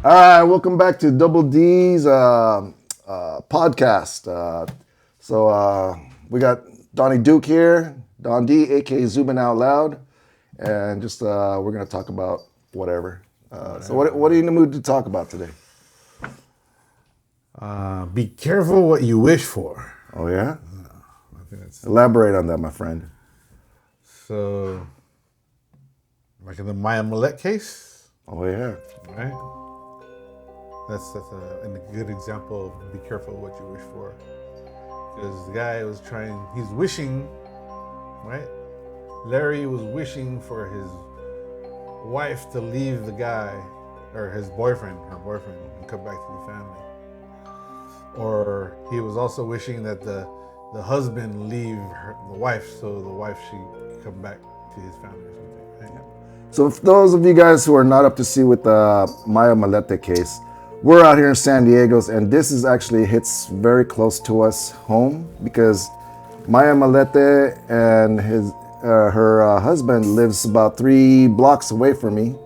All right, welcome back to Double D's podcast. We got Donnie Duke here, Don D, aka Zooming Out Loud, and just we're gonna talk about whatever. So what are you in the mood to talk about today? Be careful what you wish for. Oh yeah, I think that's elaborate on that, my friend. so. Like in the Millette case, Oh yeah, right? That's a good example of be careful what you wish for. Because the guy was he's wishing, right? Larry was wishing for his wife to leave the guy, or her boyfriend, and come back to the family. Or he was also wishing that the husband leave the wife so the wife should come back to his family or something, right? So for those of you guys who are not up to see with the Maya Millette case, we're out here in San Diego, and this is actually hits very close to us home because Maya Millette and her husband lives about 3 blocks away from me.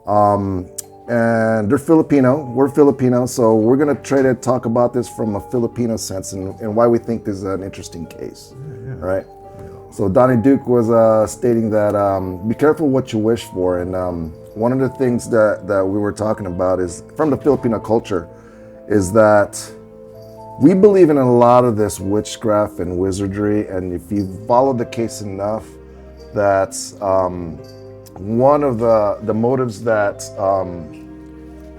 And they're Filipino, we're Filipino, so we're gonna try to talk about this from a Filipino sense and why we think this is an interesting case, right? So Donnie Duke was stating that be careful what you wish for, and one of the things that we were talking about is from the Filipino culture is that we believe in a lot of this witchcraft and wizardry, and if you follow the case enough, that one of the motives that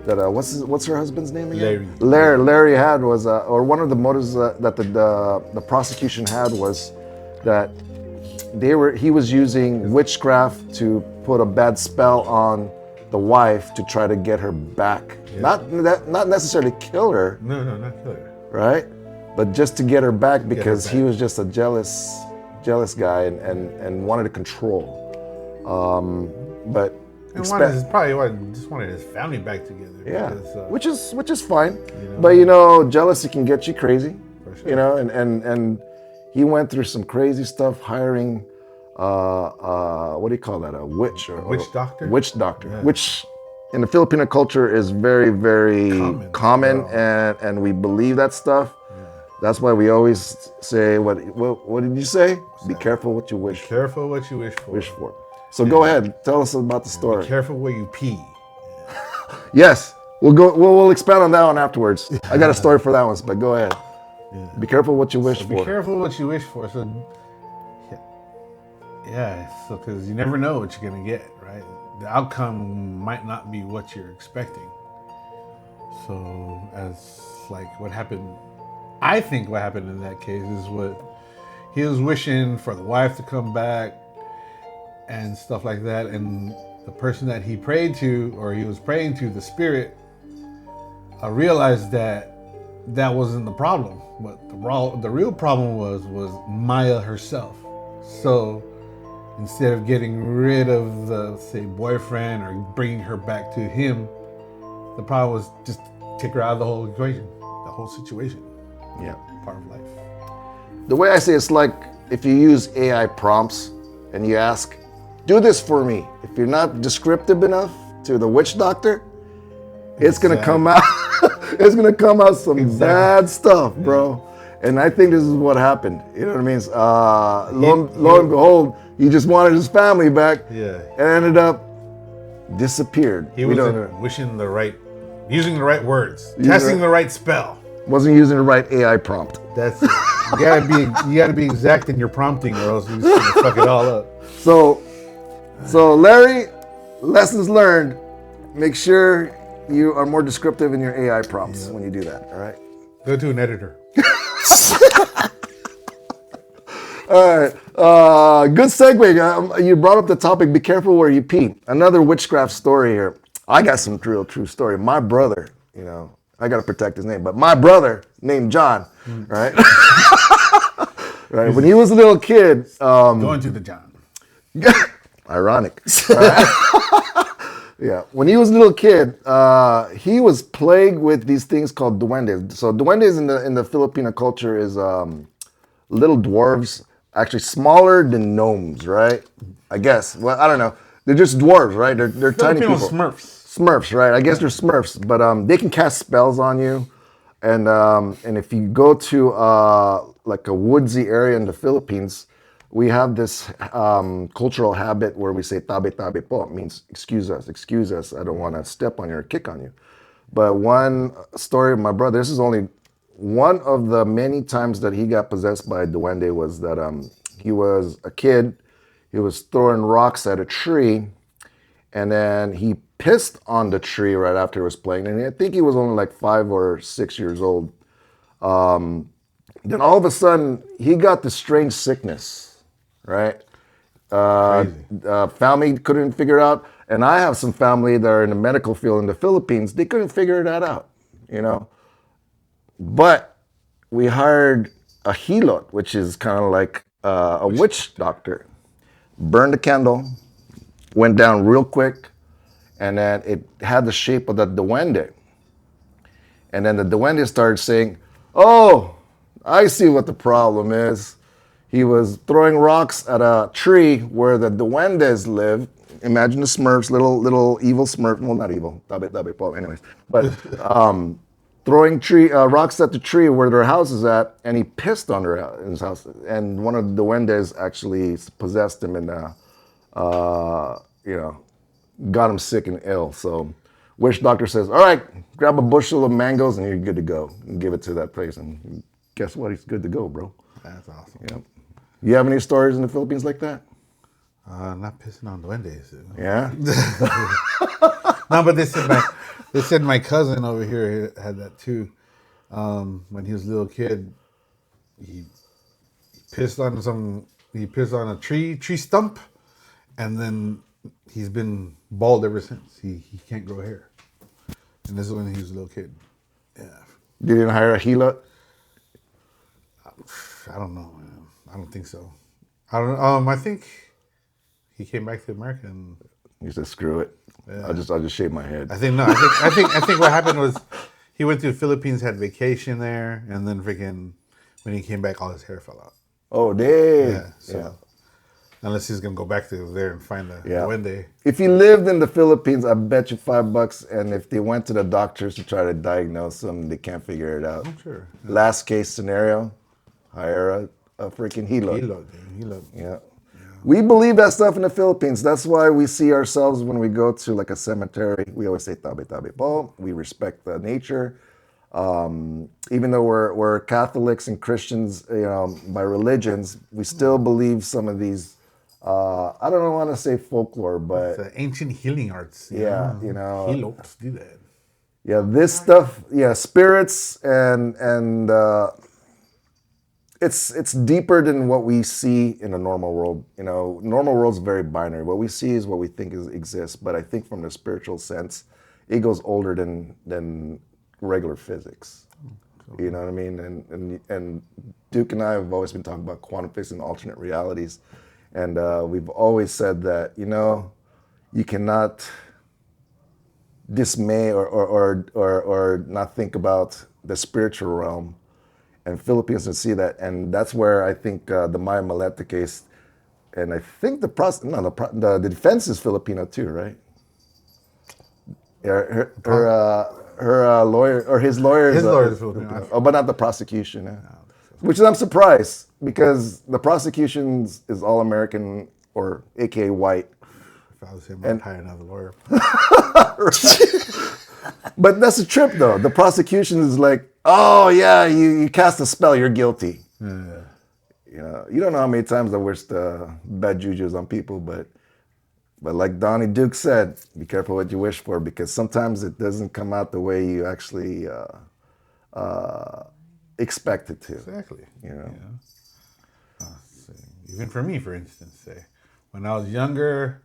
what's her husband's name again? Larry had was, or one of the motives that the prosecution had was that he was using witchcraft to put a bad spell on the wife to try to get her back. Yeah. Not necessarily kill her. No, not kill her. Right? But just to get her back because he was just a jealous guy and wanted to control. Probably just wanted his family back together. Yeah, because, which is fine. But jealousy can get you crazy. For sure. And he went through some crazy stuff hiring, what do you call that? A witch or witch doctor? Witch doctor, yeah. Which in the Filipino culture is very, very common and we believe that stuff. Yeah. That's why we always say, what did you say? Be careful what you wish for. Be careful what you wish for. So go ahead, tell us about the story. Be careful where you pee. Yes, we'll expand on that one afterwards. I got a story for that one, but go ahead. Yeah. Be careful what you wish for. Be careful what you wish for. So, because you never know what you're gonna get, right? The outcome might not be what you're expecting. So, as like what happened, I think what happened in that case is what he was wishing for the wife to come back and stuff like that, and the person that he prayed to, or he was praying to, the spirit, realized that wasn't the problem. But the real problem was Maya herself. So instead of getting rid of the, say, boyfriend or bringing her back to him, the problem was just take her out of the whole equation, the whole situation. Yeah. Part of life. The way I say it's like if you use AI prompts and you ask, do this for me. If you're not descriptive enough to the witch doctor, it's gonna come out. It's gonna come out some bad stuff, bro. And I think this is what happened. You know what I mean? Lo and behold, he just wanted his family back. Yeah. And ended up disappeared. He wasn't using the right words, testing the right spell. Wasn't using the right AI prompt. That's it. You gotta be exact in your prompting, or else you're just gonna fuck it all up. So Larry, lessons learned. Make sure you are more descriptive in your AI prompts when you do that, all right? Go to an editor. All right, good segue. You brought up the topic, be careful where you pee. Another witchcraft story here. I got some real true story. My brother, I got to protect his name, but my brother named John, right? Right, when he was a little kid. Going to the John. Ironic. Yeah, when he was a little kid, he was plagued with these things called duendes. So duendes in the Filipino culture is little dwarves, actually smaller than gnomes, right? I guess. Well, I don't know. They're just dwarves, right? They're tiny people. Smurfs. Smurfs, right? I guess they're Smurfs, but they can cast spells on you, and if you go to like a woodsy area in the Philippines, we have this cultural habit where we say "tabi tabi po," it means excuse us. I don't want to step on you or kick on you. But one story of my brother, this is only one of the many times that he got possessed by a duende, was that he was a kid. He was throwing rocks at a tree, and then he pissed on the tree right after he was playing. And I think he was only like 5 or 6 years old. Then all of a sudden, he got this strange sickness, right? Family couldn't figure it out. And I have some family that are in the medical field in the Philippines. They couldn't figure that out, you know. But we hired a hilot, which is kind of like a witch doctor. Burned the candle, went down real quick, and then it had the shape of the duende. And then the duende started saying, "Oh, I see what the problem is." He was throwing rocks at a tree where the duendes live. Imagine the Smurfs, little evil Smurf. Well, not evil. Anyways, but throwing rocks at the tree where their house is at, and he pissed on his house. And one of the duendes actually possessed him and, got him sick and ill. So, witch doctor says, "All right, grab a bushel of mangoes and you're good to go. And give it to that place." And guess what? He's good to go, bro. That's awesome. Yep. You have any stories in the Philippines like that? Not pissing on duendes. Yeah. No, but they said my cousin over here had that too. When he was a little kid, he pissed on a tree stump, and then he's been bald ever since. He can't grow hair, and this is when he was a little kid. Yeah. You didn't hire a healer? I don't know, man. I don't think so. I don't. I think he came back to America and he said, "Screw it. Yeah. I'll just shave my head." I think no. I think what happened was he went to the Philippines, had vacation there, and then freaking when he came back, all his hair fell out. Oh, damn. Yeah. So unless he's gonna go back to there and find the duende. If you lived in the Philippines, I bet you $5. And if they went to the doctors to try to diagnose him, they can't figure it out. I'm sure. Yeah. Last case scenario, hire a freaking healer. Yeah. We believe that stuff in the Philippines. That's why we see ourselves when we go to like a cemetery. We always say "tabi tabi po." We respect the nature. Even though we're Catholics and Christians, by religions, we still believe some of these. I don't want to say folklore, but the ancient healing arts. Healers do that. Yeah, this stuff. Yeah, spirits and it's deeper than what we see in the normal world. Normal world's very binary. What we see is what we think exists. But I think from the spiritual sense, it goes older than regular physics. You know what I mean? And Duke and I have always been talking about quantum physics and alternate realities. And we've always said that, you cannot dismay or not think about the spiritual realm. And Filipinos can see that, and that's where I think the Maya Millette case, and I think the defense is Filipino too, right? Yeah, her lawyer or his lawyer is Filipino. Oh, but not the prosecution. Which I'm surprised because the prosecution is all American or AKA white. If I was him, I'd hire another lawyer. But that's a trip, though. The prosecution is like, "Oh yeah, you cast a spell, you're guilty." Yeah. You don't know how many times I wished bad jujus on people, but like Donnie Duke said, be careful what you wish for because sometimes it doesn't come out the way you actually expect it to. Exactly. Even for me, for instance, when I was younger,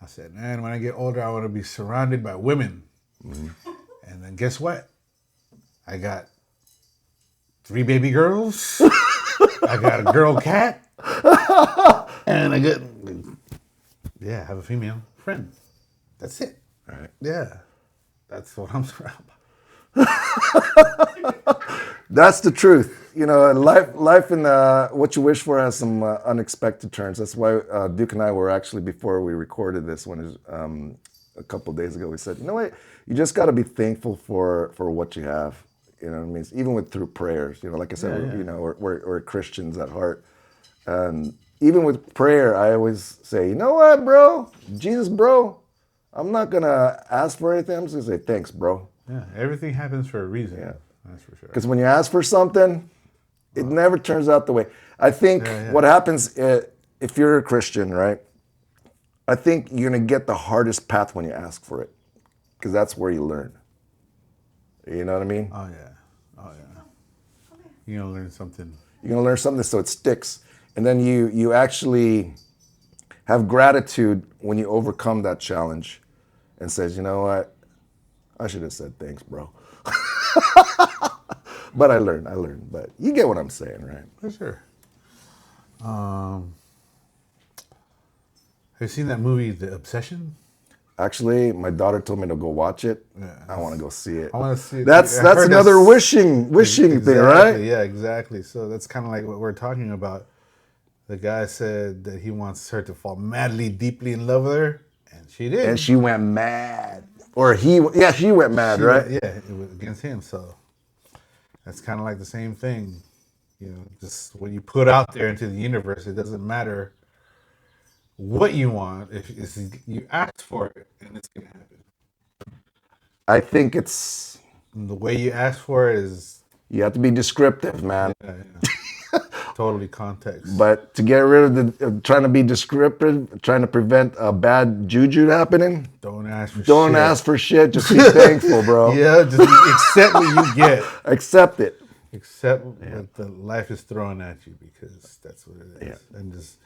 I said, "Man, when I get older, I want to be surrounded by women." Mm-hmm. And then guess what? I got 3 baby girls. I got a girl cat. And I have a female friend. That's it. All right. Yeah. That's what I'm surrounded by. That's the truth. Life and what you wish for has some unexpected turns. That's why Duke and I were actually, before we recorded this one, a couple of days ago. We said, you know what? You just got to be thankful for what you have. You know what I mean? Even through prayers. You know, like I said, we're Christians at heart, and even with prayer, I always say, you know what, bro? Jesus, bro. I'm not gonna ask for anything. I'm just gonna say thanks, bro. Yeah, everything happens for a reason. Yeah, that's for sure. Because when you ask for something, it never turns out the way. I think what happens if you're a Christian, right? I think you're gonna get the hardest path when you ask for it, because that's where you learn. You know what I mean? Oh yeah. You're gonna learn something. You're gonna learn something so it sticks, and then you actually have gratitude when you overcome that challenge, and says, you know what? I should have said thanks, bro. But I learned. But you get what I'm saying, right? For sure. Have you seen that movie, The Obsession? Actually, my daughter told me to go watch it. Yeah, I want to go see it. I want to see it. That's another wishing thing, right? Yeah, exactly. So that's kind of like what we're talking about. The guy said that he wants her to fall madly, deeply in love with her, and she did. And she went mad. Or she went mad, right? It was against him. So that's kind of like the same thing. You know, just what you put out there into the universe, it doesn't matter what you want. If you ask for it, and it's gonna happen. I think it's and the way you ask for it is you have to be descriptive, man. Yeah. Totally context. But to get rid of trying to be descriptive, trying to prevent a bad juju happening, don't ask for shit. Just be thankful, bro. Yeah, just accept what you get. Accept it. Accept what the life is throwing at you, because that's what it is, and just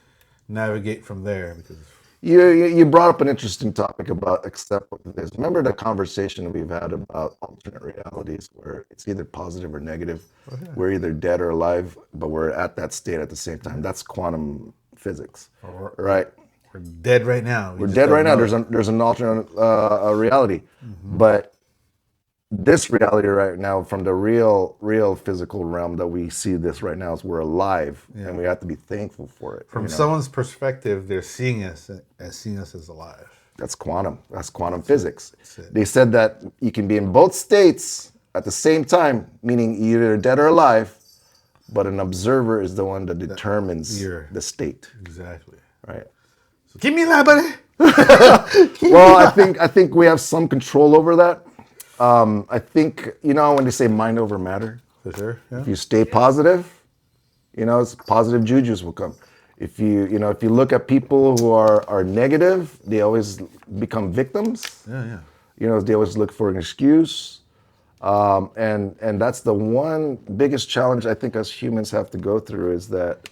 navigate from there. Because you brought up an interesting topic about accept what it is. Remember the conversation we've had about alternate realities, where it's either positive or negative. We're either dead or alive, but we're at that state at the same time. That's quantum physics, right? We're dead right now. We're dead right now. There's an alternate reality, but this reality right now, from the real physical realm that we see this right now, is we're alive, and we have to be thankful for it. From someone's perspective, they're seeing us as alive. That's quantum. That's quantum physics. They said that you can be in both states at the same time, meaning either dead or alive, but an observer is the one that determines the state. Exactly. Right. So give me that, buddy. Well, I think we have some control over that. I think, when they say mind over matter, for sure. Yeah. If you stay positive, it's positive jujus will come. If you look at people who are negative, they always become victims. Yeah. They always look for an excuse. And that's the one biggest challenge I think us humans have to go through, is that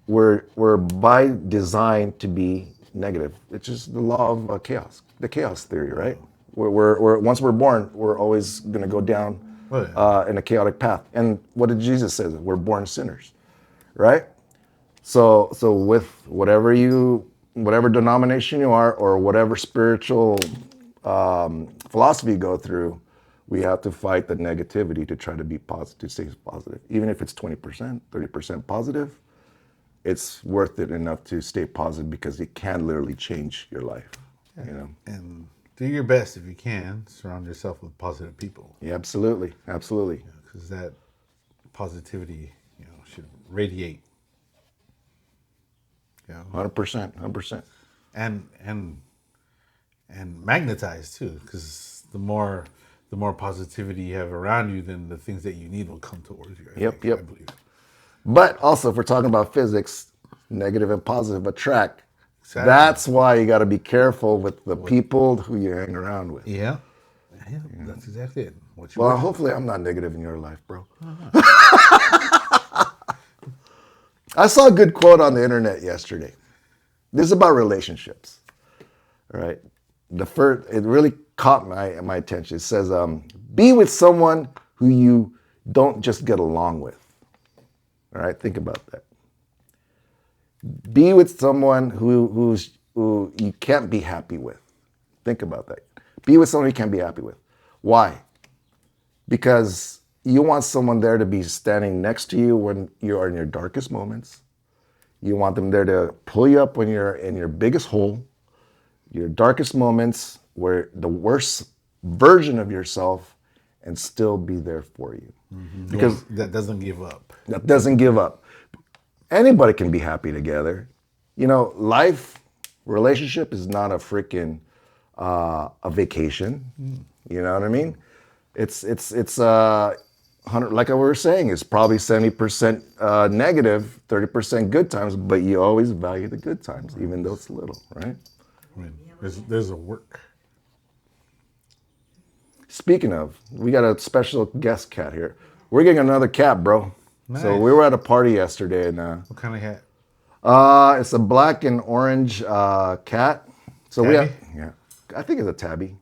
we're by design to be negative. It's just the law of chaos, the chaos theory, right? We're once we're born, we're always going to go down in a chaotic path. And what did Jesus say? We're born sinners, right? So with whatever denomination you are, or whatever spiritual philosophy you go through, we have to fight the negativity to try to be positive, to stay positive. Even if it's 20%, 30% positive, it's worth it enough to stay positive, because it can literally change your life. And do your best if you can. Surround yourself with positive people. Yeah, absolutely. Because that positivity, should radiate. 100%. And magnetize too, because the more positivity you have around you, then the things that you need will come towards you. I believe. But also, if we're talking about physics, negative and positive attract. Exactly. That's why you got to be careful with the people who you hang around with. Yeah, that's exactly it. Hopefully I'm not negative in your life, bro. I saw a good quote on the internet yesterday. This is about relationships, right? It really caught my attention. It says, be with someone who you don't just get along with. All right, think about that. Be with someone who you can't be happy with. Think about that. Be with someone you can't be happy with. Why? Because you want someone there to be standing next to you when you are in your darkest moments. You want them there to pull you up when you're in your biggest hole, your darkest moments, where the worst version of yourself and still be there for you. Because that doesn't give up. that doesn't give up. Anybody can be happy together. You know, life, relationship is not a freaking a vacation. You know what I mean? It's 100, like I was saying, it's probably 70% negative, 30% good times, but you always value the good times, even though it's little, right? I mean, there's a work. Speaking of, we got a special guest cat here. We're getting another cat, bro. Nice. So we were at a party yesterday, and What kind of hat? it's a black and orange cat. So Tabby? I think it's a tabby.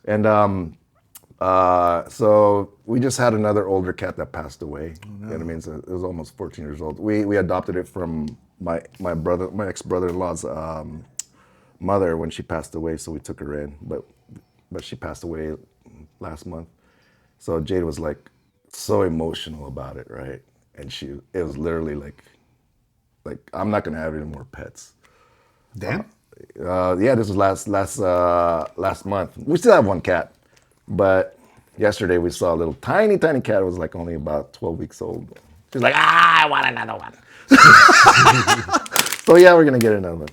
And so we just had another older cat that passed away. You know what I mean? So it was almost 14 years old. We adopted it from my ex-brother-in-law's mother when she passed away. So we took her in, but she passed away last month. So Jade was like so emotional about it, right? And it was literally like I'm not gonna have any more pets. Damn. Yeah, this was last month. We still have one cat, but yesterday we saw a little tiny cat. It was like only about 12 weeks old. She's like, I want another one. So yeah, we're gonna get another one.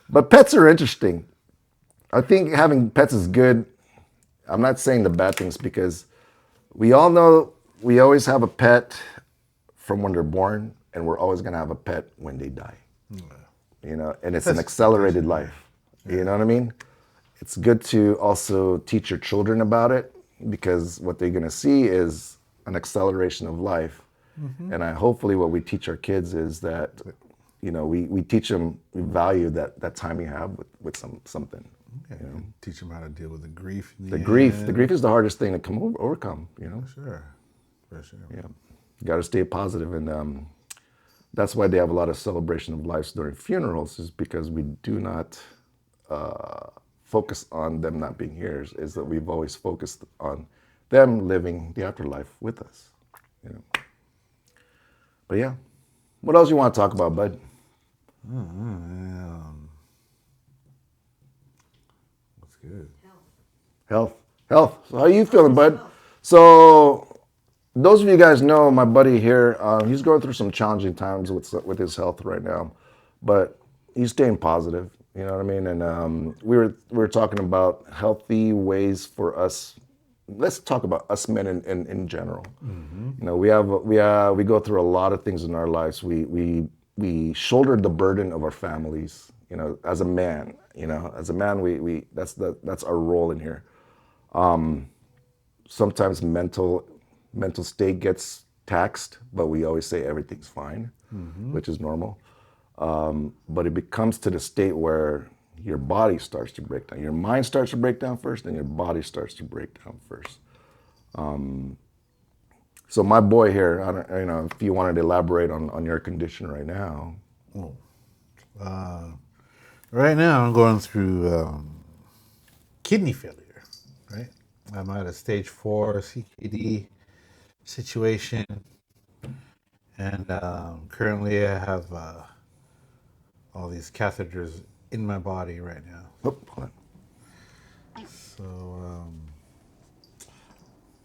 But pets are interesting. I think having pets is good. I'm not saying the bad things because we all know we always have a pet from when they're born, and we're always gonna have a pet when they die. You know, and it's an accelerated life. You know what I mean? It's good to also teach your children about it because what they're gonna see is an acceleration of life. And hopefully what we teach our kids is that, you know, we teach them, we value that time you have with something. Yeah, you know? Teach them how to deal with the grief. The grief is the hardest thing to overcome, you know? For sure. Yeah, you got to stay positive, and that's why they have a lot of celebration of lives during funerals, is because we do not focus on them not being here. Is that we've always focused on them living the afterlife with us, you know? But yeah, what else you want to talk about, bud? What's good? Health. So how are you feeling, bud? So those of you guys know my buddy here. He's going through some challenging times with his health right now, but he's staying positive. You know what I mean? And we were talking about healthy ways for us. Let's talk about us men in general. You know, we go through a lot of things in our lives. We shoulder the burden of our families. You know, as a man. You know, as a man, we that's our role in here. Sometimes mental state gets taxed, but we always say everything's fine, which is normal. But it becomes to the state where your body starts to break down. Your mind starts to break down first, and your body starts to break down first. So my boy here, you know, if you wanted to elaborate on your condition right now. Right now, I'm going through kidney failure, right? I'm at a stage 4 CKD situation, and currently I have all these catheters in my body right now. Oh, hold on. So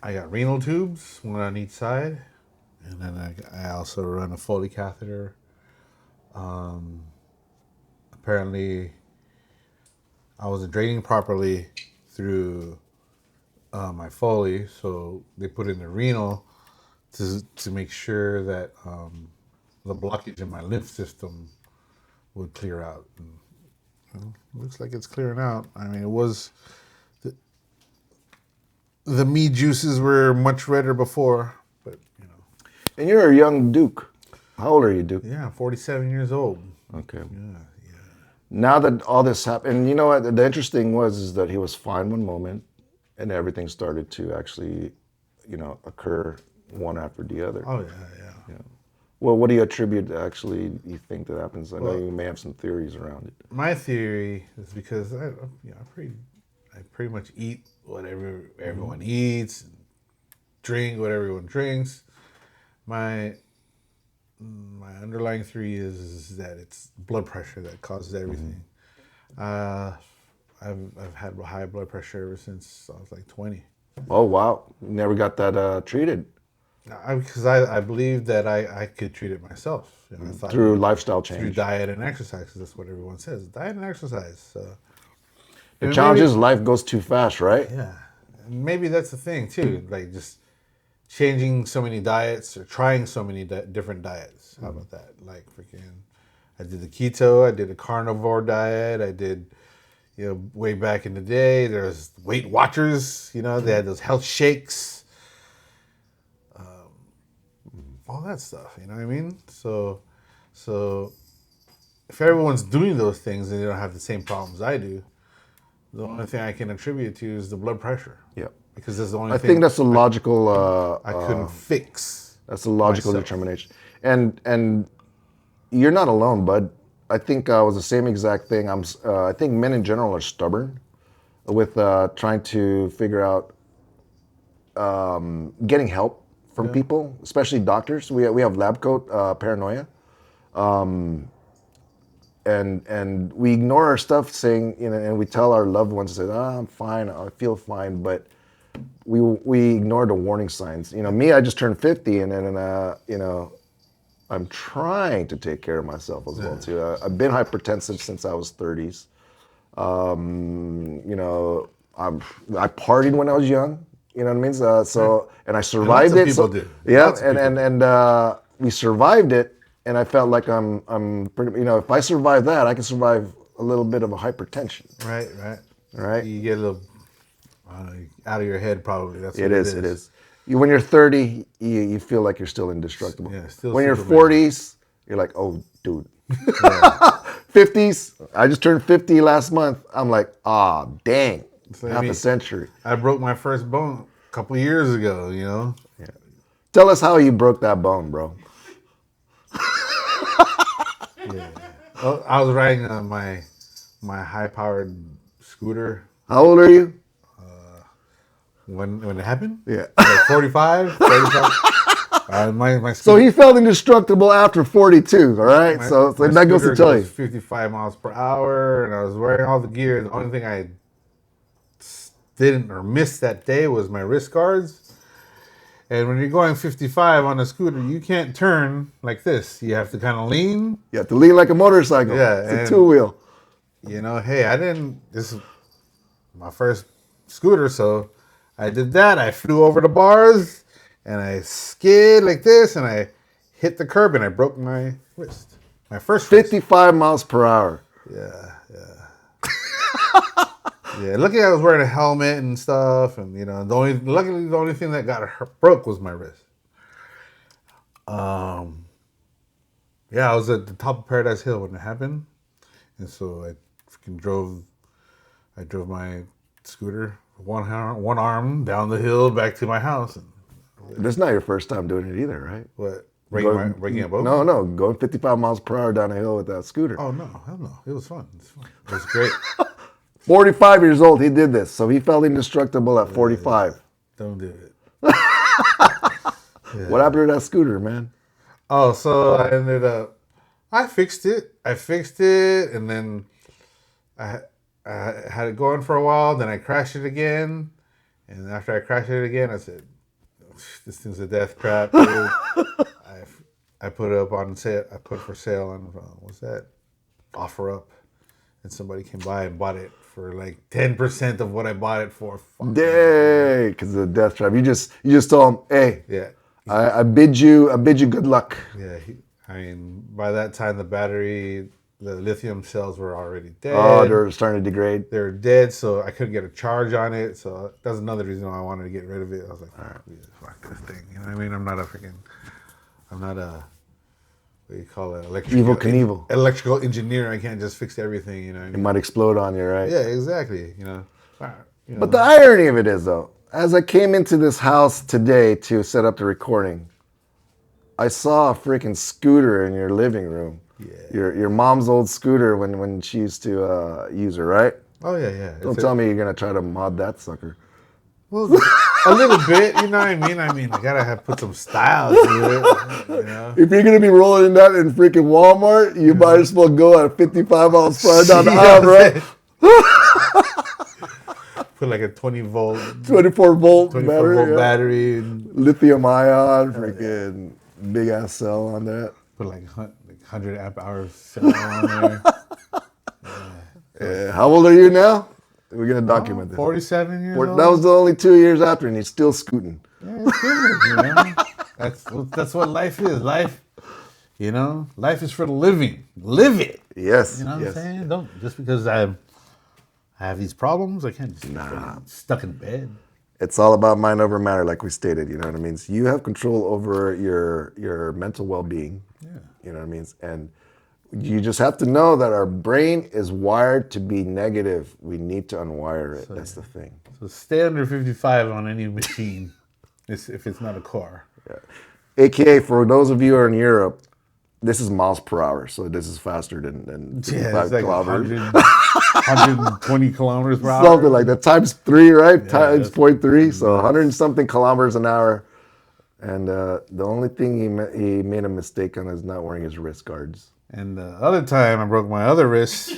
I got renal tubes, one on each side, and then I also run a Foley catheter. Apparently, I wasn't draining properly through my Foley, so they put in the renal to make sure that the blockage in my lymph system would clear out. And, you know, looks like it's clearing out. I mean, it was the me juices were much redder before, but you know. And you're a young Duke. How old are you, Duke? Yeah, I'm 47 years old. Okay. Yeah. Now that all this happened, and you know what? The interesting is that he was fine one moment, and everything started to actually, you know, occur one after the other. Oh yeah. Well, what do you attribute actually you think that happens? I know you may have some theories around it. My theory is because I pretty much eat whatever everyone eats, and drink what everyone drinks. My underlying theory is that it's blood pressure that causes everything. I I've had high blood pressure ever since I was like 20. Oh wow, never got that treated Because I believed that I could treat it myself. I thought, through lifestyle through change. diet and exercise, because that's what everyone says. Diet and exercise. So The challenge is life goes too fast, right? yeah, and maybe that's the thing too. Like just changing so many diets or trying so many different diets. How about that? Like freaking, I did the keto. I did a carnivore diet. I did. Way back in the day, there's Weight Watchers. They had those health shakes, all that stuff. You know what I mean? So if everyone's doing those things and they don't have the same problems I do, the only thing I can attribute to is the blood pressure. Yeah. Because that's the only I thing think that's a logical. I couldn't fix. That's a logical myself. determination, and you're not alone, bud. I think it was the same exact thing. I think men in general are stubborn with trying to figure out getting help from people, especially doctors. We have lab coat paranoia, and we ignore our stuff, saying and we tell our loved ones, I'm fine, I feel fine, but we ignore the warning signs. Me, I just turned 50, and then I'm trying to take care of myself as well too. I've been hypertensive since I was 30s. I partied when I was young. You know what I mean? And I survived it. People do. Yeah, and we survived it, and I felt like I'm pretty. If I survive that, I can survive a little bit of a hypertension. Right. You get a little out of your head, probably. That's what it is. When you're 30, you feel like you're still indestructible. Yeah, still when you're Superman. 40s, you're like, oh, dude. 50s, I just turned 50 last month. I'm like, dang, half a century. I broke my first bone a couple of years ago, Yeah. Tell us how you broke that bone, bro. Yeah. Well, I was riding my high-powered scooter. How old are you? When it happened? Yeah. Like 45, 35. My scooter, So he felt indestructible after 42, all right? So that goes to tell you. 55 miles per hour, and I was wearing all the gear. The only thing I didn't or missed that day was my wrist guards. And when you're going 55 on a scooter, you can't turn like this. You have to kind of lean. You have to lean like a motorcycle. Yeah, it's a two-wheel. This is my first scooter, so I did that. I flew over the bars, and I skid like this, and I hit the curb, and I broke my wrist. My first wrist. 55 miles per hour. Yeah. Yeah, luckily I was wearing a helmet and stuff, and luckily the only thing that broke was my wrist. I was at the top of Paradise Hill when it happened, and so I freaking drove my scooter one arm down the hill back to my house. And That's not your first time doing it either, right? what? Breaking a boat? No, going 55 miles per hour down a hill with that scooter. Oh no, hell no! It was fun. It was great. 45 years old, he did this, so he felt indestructible at 45. Don't do it. What happened to that scooter, man? Oh, so I ended up, I fixed it, and then I had it going for a while, then I crashed it again, and after I crashed it again, I said, this thing's a death trap, dude. I put it up on sale, I put it for sale on, what's that, OfferUp, and somebody came by and bought it for like 10% of what I bought it for. Dang, because of the death trap. You just told him, hey, Yeah. I bid you good luck. Yeah, by that time the lithium cells were already dead. Oh, they're starting to degrade. They're dead, so I couldn't get a charge on it. So that's another reason why I wanted to get rid of it. I was like, fuck this thing. You know what I mean? I'm not a, what do you call it? Evil Knievel. Electrical engineer. I can't just fix everything, you know what I It mean? might explode on you, right? Yeah, exactly. But the irony of it is, though, as I came into this house today to set up the recording, I saw a freaking scooter in your living room. Yeah. Your mom's old scooter when she used to use her, right? Oh, yeah. Don't tell me you're going to try to mod that sucker. Well, a little bit, you know what I mean? I gotta put some style to it, If you're going to be rolling in that in freaking Walmart, you might as well go at 55 miles per hour down the aisle, bro. Put like a 20-volt, 24-volt 24 volt battery. battery. And Lithium ion, freaking big ass cell on that. put like 100 amp hours cell on there. How old are you now? We're gonna document this. 47 years old. That was the only 2 years after, and he's still scooting. Yeah, it's good, you know? That's what life is. Life, you know, life is for the living. Live it. Yes. You know what yes. I'm saying? Don't just because I have these problems, I can't just be stuck in bed. It's all about mind over matter, like we stated. You know what I mean? So you have control over your mental well-being. Yeah. You know what I mean? And you just have to know that our brain is wired to be negative. We need to unwire it. That's the thing. So stay under 55 on any machine, if it's not a car. Yeah. AKA, for those of you who are in Europe, this is miles per hour, so this is faster than 55 it's like kilometers. 120 kilometers per hour. Something like that, times 3, right? Yeah, Times 0.3, so 100 and something kilometers an hour. And the only thing he made a mistake on is not wearing his wrist guards. And the other time I broke my other wrist.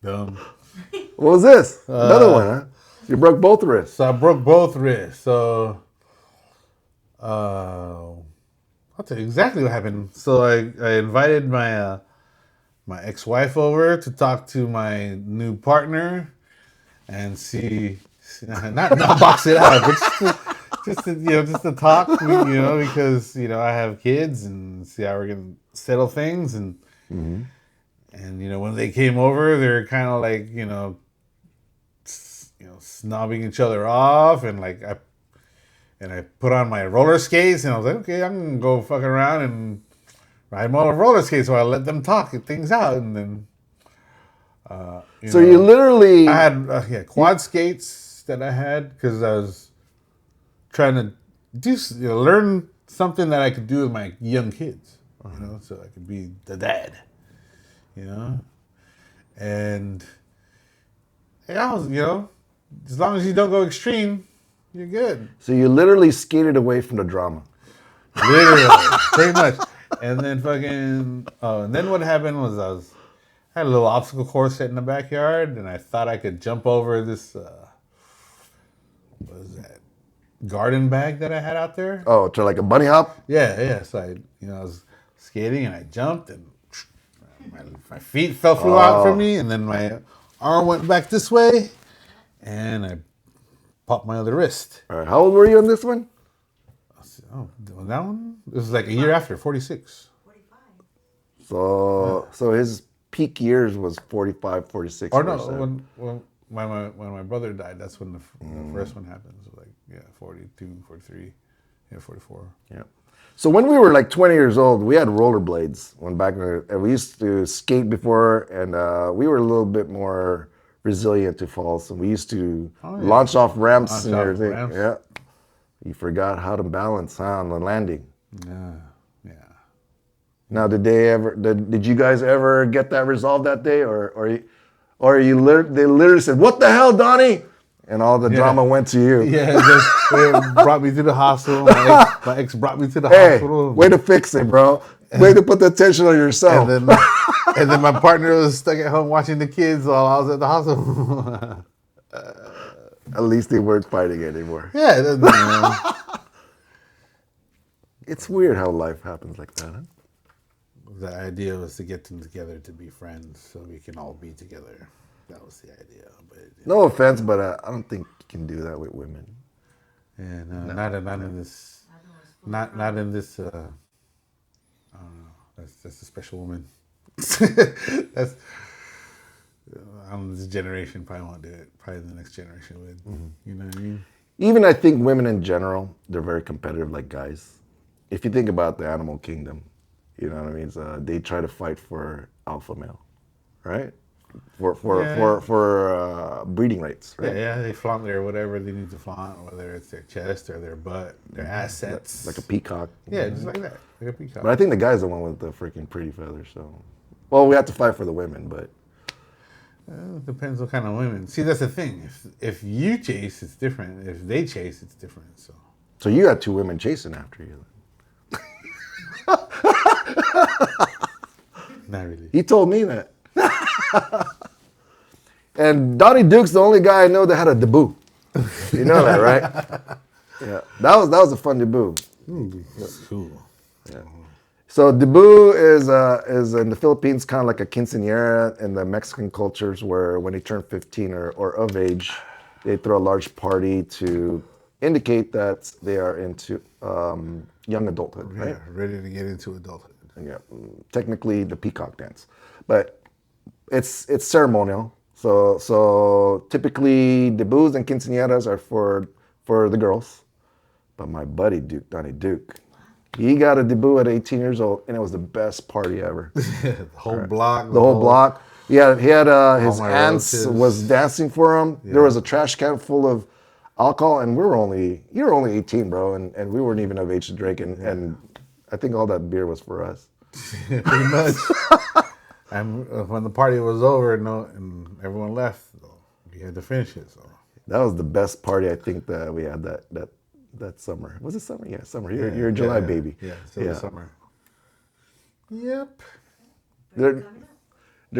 Dumb. What was this? Another one, huh? You broke both wrists. So I broke both wrists. So, I'll tell you exactly what happened. So I invited my my ex-wife over to talk to my new partner and see not box it out, but just to talk, because I have kids and see how we're gonna settle things and when they came over, they're kind of like snobbing each other off, and like I put on my roller skates, and I was like, okay, I'm gonna go fucking around and ride my roller skates. So I let them talk things out, and then you literally I had quad skates that I had because I was trying to do learn something that I could do with my young kids, so I could be the dad, and I was as long as you don't go extreme, you're good. So you literally skated away from the drama. Literally, pretty much. And then and then what happened was I had a little obstacle course set in the backyard, and I thought I could jump over this, what was that, garden bag that I had out there. Oh, to like a bunny hop? Yeah. So I was skating, and I jumped, and my feet flew out from me, and then my arm went back this way, and I popped my other wrist. All right. How old were you on this one? Oh, that one? It was like a year after, 46. 45. So his peak years was 45, 46. Or no, when my brother died, that's when the first one happened. So 42, 43, 44. Yeah. So when we were like 20 years old, we had rollerblades and we used to skate before, and we were a little bit more resilient to falls, and we used to launch off ramps and everything. Ramps. Yeah. You forgot how to balance on the landing. Yeah. Now, did you guys ever get that resolved that day, or they literally said, "What the hell, Donnie?" And all the drama went to you. Yeah, they brought me to the hospital. My ex brought me to the hospital. Way to fix it, bro. Way to put the attention on yourself. And then my partner was stuck at home watching the kids while I was at the hospital. At least they weren't fighting anymore. Yeah. It's weird how life happens like that, huh? The idea was to get them together to be friends so we can all be together. That was the idea. But no offense, but I don't think you can do that with women. Yeah, no. Not in this. Not in this. I don't know. That's a special woman. That's. This generation probably won't do it. Probably the next generation would. Mm-hmm. You know what I mean? Even I think women in general, they're very competitive like guys. If you think about the animal kingdom, you know what I mean? So they try to fight for alpha male, right? For breeding rates, right? Yeah, they flaunt their whatever they need to flaunt, whether it's their chest or their butt, their assets. Like a peacock. Yeah, just like that. Like a peacock. But I think the guy's the one with the freaking pretty feathers, so. Well, we have to fight for the women, but. It depends what kind of women. See, that's the thing. If you chase, it's different. If they chase, it's different. So you had 2 women chasing after you. Not really. He told me that. And Donnie Duke's the only guy I know that had a debut. You know that, right? Yeah, that was a fun debut. Cool. Yeah. So debut is in the Philippines kind of like a quinceañera in the Mexican cultures, where when they turn 15 or of age, they throw a large party to indicate that they are into young adulthood, right? Yeah, ready to get into adulthood. Yeah, technically the peacock dance, but it's ceremonial. So typically debuts and quinceañeras are for the girls. But my buddy Duke, Donnie Duke, he got a debut at 18 years old, and it was the best party ever. The whole block. The whole block. Yeah, he had his my aunts relatives. was dancing for him. Yeah. There was a trash can full of alcohol, and you were only 18, bro, and we weren't even of age to drink, and I think all that beer was for us. Pretty much. And when the party was over, and everyone left, we had to finish it. So that was the best party I think that we had that summer. Was it summer? Yeah, summer. You're a July baby. Yeah, still the summer. Yep. There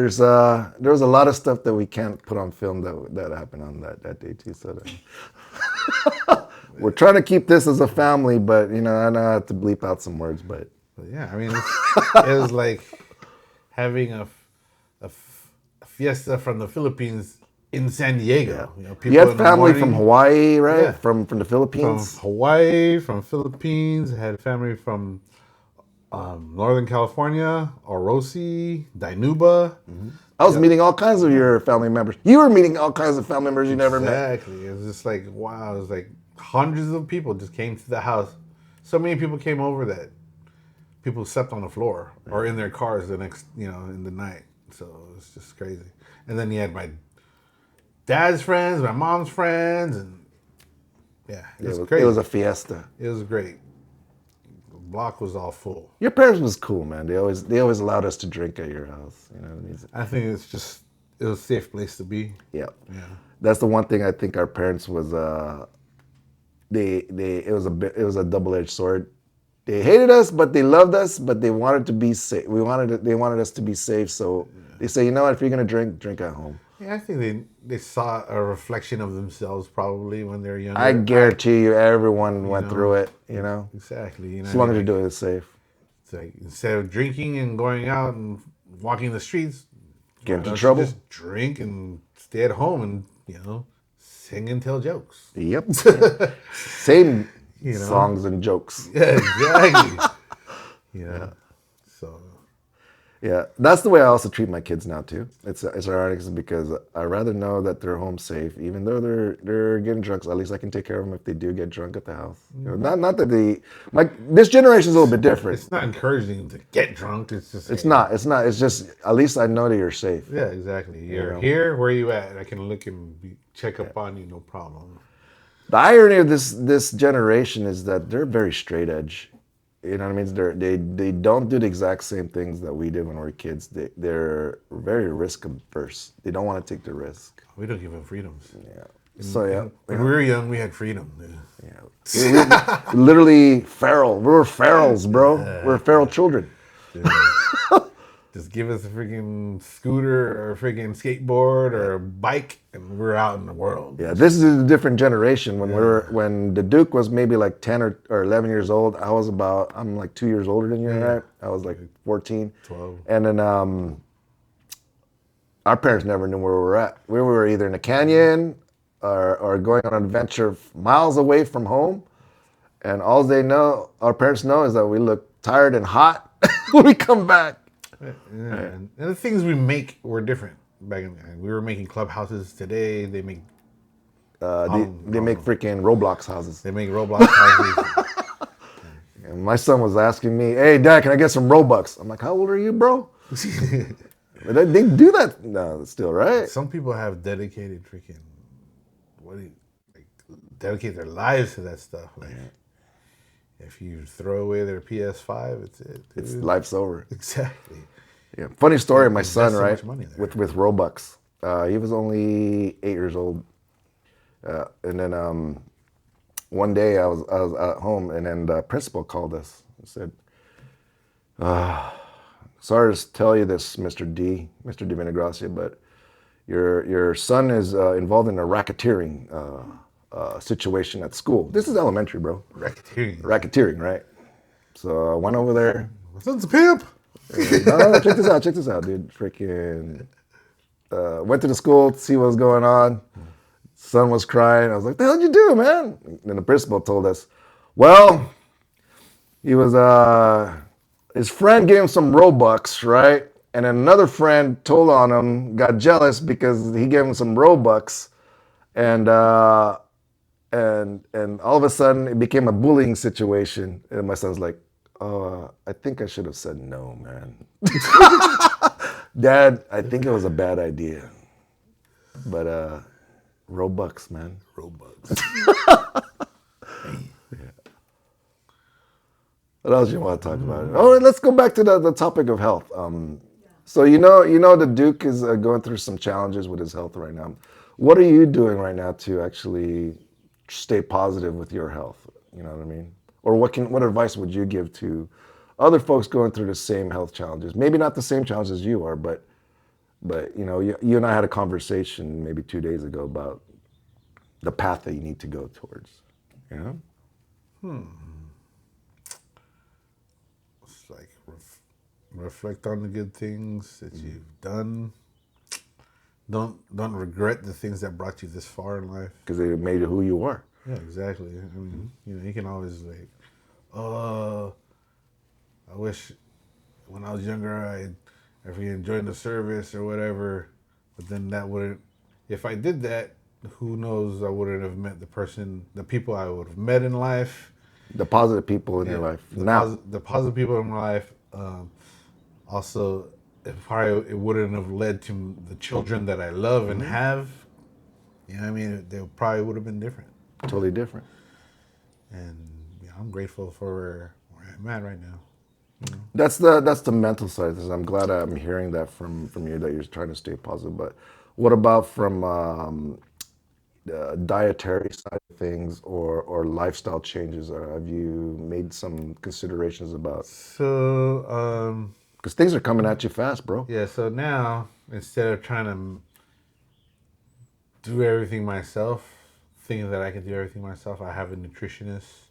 was a lot of stuff that we can't put on film that happened on that day too. So we're trying to keep this as a family, but I know I have to bleep out some words, but yeah, I mean, it was like having a fiesta from the Philippines in San Diego. Yeah. You had family from Hawaii, right? Yeah. From the Philippines. From Hawaii, from Philippines. Had family from Northern California, Orosi, Dinuba. Mm-hmm. I was meeting all kinds of your family members. You were meeting all kinds of family members you never met. Exactly. It was just like, wow. It was like hundreds of people just came to the house. So many people came over that people slept on the floor or in their cars the next, in the night. So it was just crazy. And then you had my dad's friends, my mom's friends, and it was crazy. It was a fiesta. It was great. The block was all full. Your parents was cool, man. They always allowed us to drink at your house. I think it was a safe place to be. Yeah. That's the one thing I think our parents was. It was a double-edged sword. They hated us, but they loved us, but they wanted to be safe. They wanted us to be safe, so they say, you know what, if you're gonna drink at home. Yeah, I think they saw a reflection of themselves probably when they were younger. I guarantee you, everyone went through it. Exactly. As long as you do it safe. It's like instead of drinking and going out and walking the streets, get into trouble. Just drink and stay at home and sing and tell jokes. Yep. Same. Songs and jokes. Yeah, exactly. So. Yeah, that's the way I also treat my kids now too. It's ironic because I rather know that they're home safe, even though they're getting drunk. So at least I can take care of them if they do get drunk at the house. Not that this generation's a little bit different. It's not encouraging them to get drunk. It's just. It's not. It's just at least I know that you're safe. Yeah, exactly. You're here. Where are you at? I can look and check up on you. No problem. The irony of this generation is that they're very straight edge. You know what I mean? They don't do the exact same things that we did when we were kids. They're very risk averse. They don't want to take the risk. We don't give them freedoms. Yeah. So when we were young, we had freedom. Yeah. We literally feral. We were ferals, bro. We're feral children. Just give us a freaking scooter or a freaking skateboard or a bike, and we're out in the world. Yeah, this is a different generation. When the Duke was maybe like 10 or 11 years old, I'm like 2 years older than you, right? I was like 14. 12. And then our parents never knew where we were at. We were either in a canyon or going on an adventure miles away from home. And all our parents know is that we look tired and hot when we come back. Yeah. And the things we make were different back in the day. We were making clubhouses. Today they make they make freaking Roblox houses. They make Roblox houses. And my son was asking me, "Hey, Dad, can I get some Robux?" I'm like, "How old are you, bro?" They do that now still, right? Some people have dedicated freaking dedicate their lives to that stuff. If you throw away their PS5, it's life's over. Exactly. Yeah. Funny story. My son, right, with Robux. He was only 8 years old, and then one day I was at home, and then the principal called us and said, sorry to tell you this, Mr. De Vinagracia, but your son is involved in a racketeering situation at school. This is elementary, bro. Racketeering, right? So I went over there. My son's a pimp. No, check this out, dude. Freaking went to the school to see what was going on. Son was crying. I was like, "The hell did you do, man?" And the principal told us, "Well, he was his friend gave him some Robux, right? And then another friend told on him, got jealous because he gave him some Robux, and all of a sudden it became a bullying situation." And my son's like, "Oh, I think I should have said no, man." Dad, I think it was a bad idea. But Robux, man. Robux. What else you want to talk about? Oh, let's go back to the topic of health. So you know the Duke is going through some challenges with his health right now. What are you doing right now to actually stay positive with your health? You know what I mean? Or what advice would you give to other folks going through the same health challenges? Maybe not the same challenges you are, but you know, you and I had a conversation maybe 2 days ago about the path that you need to go towards. You know? It's like reflect on the good things that you've done. Don't regret the things that brought you this far in life. Because they made you who you are. Yeah, exactly. I mean, you know, you can always like, I wish when I was younger if we enjoyed the service or whatever, but then that wouldn't. If I did that, who knows? I wouldn't have met the people I would have met in life. The positive people in your life. The positive people in my life. Also, it wouldn't have led to the children that I love and have. You know what I mean? They probably would have been different. Totally different. And yeah, I'm grateful for where I'm at right now. You know? That's the mental side of this. I'm glad I'm hearing that from you, that you're trying to stay positive. But what about from the dietary side of things or lifestyle changes? Have you made some considerations about? So, because things are coming at you fast, bro. Yeah, so now instead of trying to do everything myself, thinking that I can do everything myself, I have a nutritionist,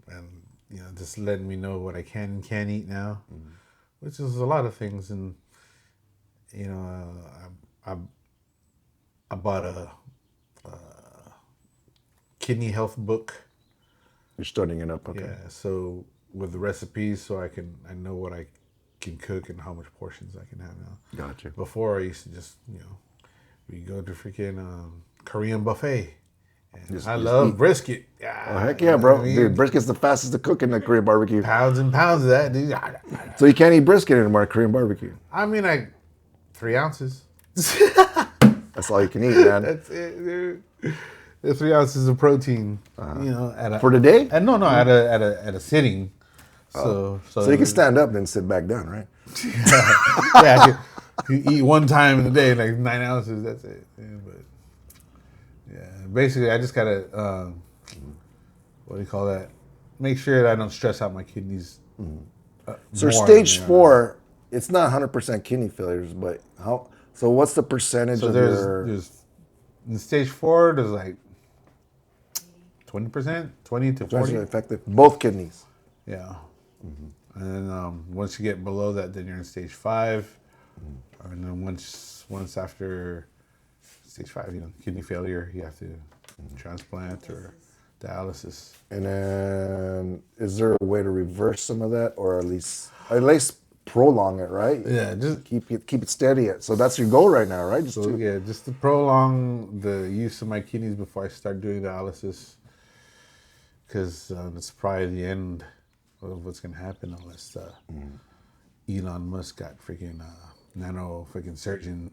and you know, just letting me know what I can and can't eat now, which is a lot of things. And you know, I bought a kidney health book. You're starting it up, okay? Yeah, so with the recipes, so I know what I can cook and how much portions I can have now. Gotcha. Before I used to just, you know, we go to freaking Korean buffet. And I love eat brisket. Yeah, oh, heck yeah, bro. I mean? Dude, brisket's the fastest to cook in the Korean barbecue. Pounds and pounds of that, dude. So you can't eat brisket anymore at Korean barbecue? I mean, like 3 ounces. That's all you can eat, man. That's it, dude. 3 ounces of protein, you know, for the day? No, at a sitting. So you can stand up and sit back down, right? Yeah, you eat one time in the day, like 9 ounces. That's it. Yeah, but yeah, basically, I just gotta what do you call that? Make sure that I don't stress out my kidneys. So stage 4, it's not 100% kidney failures, but how? So what's the percentage of there's in stage 4, there's like 20%, 20 to 40 affected both kidneys. Yeah. And then once you get below that, then you're in stage 5. And then once after stage 5, you know, kidney failure, you have to transplant or dialysis. And then is there a way to reverse some of that, or at least prolong it, right? Yeah, just keep it steady. So that's your goal right now, right? Just to prolong the use of my kidneys before I start doing dialysis, because it's probably the end of what's gonna happen unless Elon Musk got freaking nano freaking surgeon.